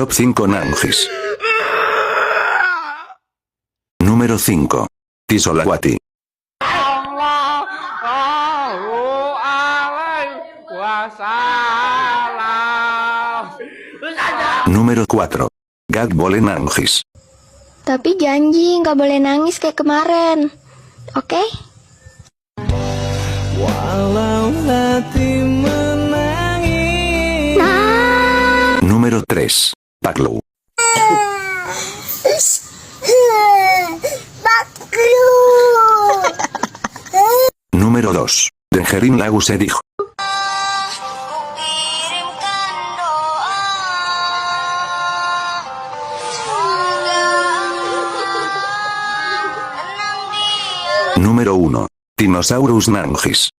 Top 5 Nanjis. Número 5. Tisolawati. Número 4. Gak boleh nangis. Tapi janji nggak boleh nangis kayak kemarin. Oke? Walau hati menangis. Número 3. Paklu. Número 2. Dengerin lagu sedih. Número 1. Dinosaurus Nanjis.